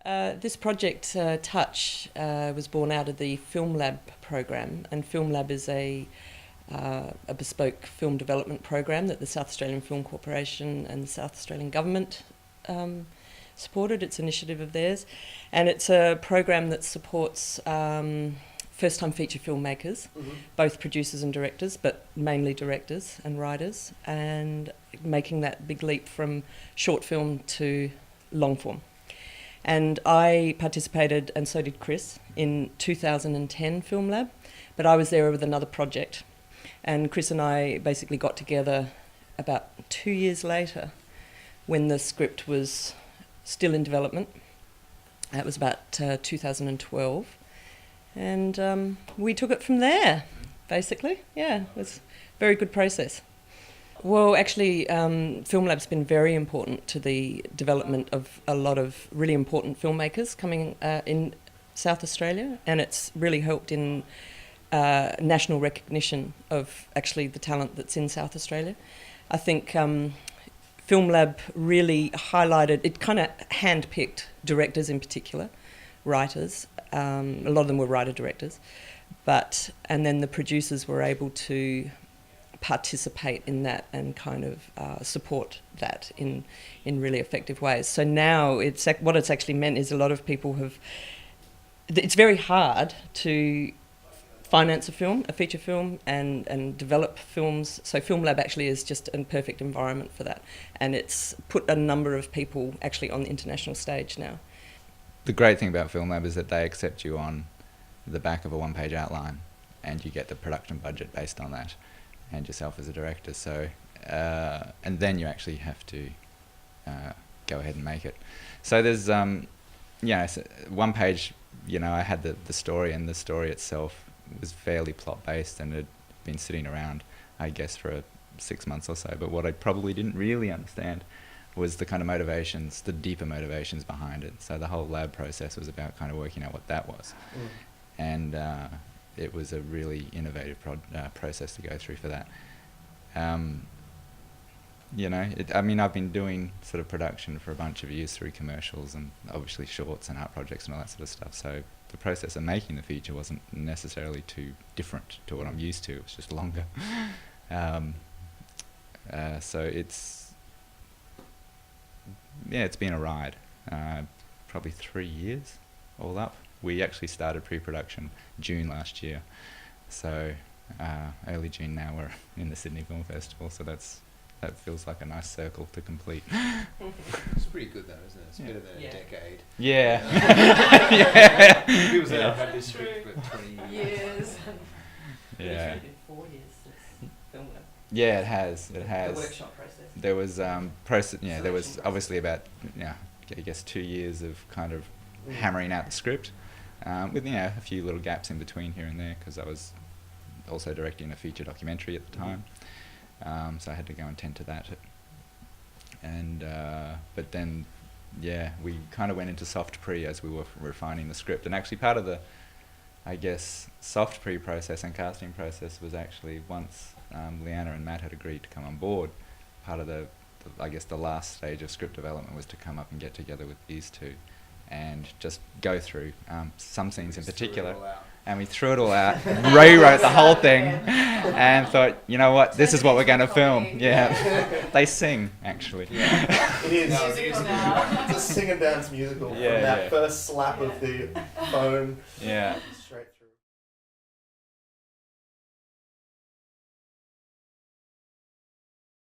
This project, Touch, was born out of the FilmLab program, and FilmLab is a bespoke film development program that the South Australian Film Corporation and the South Australian Government supported. It's an initiative of theirs, and it's a program that supports first-time feature filmmakers, both producers and directors, but mainly directors and writers, and making that big leap from short film to long form. And I participated, and so did Chris, in 2010 FilmLab, but I was there with another project. And Chris and I basically got together about 2 years later when the script was still in development. That was about 2012. And we took it from there, basically. Yeah, it was a very good process. Well, actually, FilmLab's been very important to the development of a lot of really important filmmakers coming in South Australia, and it's really helped in national recognition of actually the talent that's in South Australia. I think FilmLab really highlighted, it kind of hand-picked directors in particular, writers. A lot of them were writer-directors, and then the producers were able to participate in that and kind of support that in really effective ways. So now what it's actually meant is a lot of people it's very hard to finance a feature film and develop films. So FilmLab actually is just a perfect environment for that. And it's put a number of people actually on the international stage now. The great thing about FilmLab is that they accept you on the back of a one-page outline, and you get the production budget based on that, and yourself as a director. So, and then you actually have to go ahead and make it. So there's, one page. I had the story, and the story itself was fairly plot-based, and had been sitting around, I guess, for 6 months or so. But what I probably didn't really understand was the kind of motivations, the deeper motivations behind it. So the whole lab process was about kind of working out what that was. And it was a really innovative process to go through for that. I've been doing sort of production for a bunch of years through commercials and obviously shorts and art projects and all that sort of stuff. So the process of making the feature wasn't necessarily too different to what I'm used to. It was just longer. So it's been a ride. Probably 3 years all up. We actually started pre-production June last year. So early June now we're in the Sydney Film Festival, so that feels like a nice circle to complete. It's pretty good though, isn't it? It's better than a decade. Yeah. Yeah. People say I've had this script for 20 years. Yeah. It's been 4 years since FilmLab. Yeah, it has. The workshop process. There was there was obviously about I guess 2 years of kind of hammering out the script, with a few little gaps in between here and there, because I was also directing a feature documentary at the time, so I had to go and tend to that. And but then we kind of went into soft pre as we were refining the script, and actually part of the soft pre process and casting process was actually once Leanna and Matt had agreed to come on board. Part of the last stage of script development was to come up and get together with these two and just go through some scenes in particular. And we threw it all out, rewrote the whole thing, and thought, you know what, this is what we're going to film. Yeah. They sing, actually. Yeah. It is. It's a sing and dance musical from that first slap of the phone. Yeah. Straight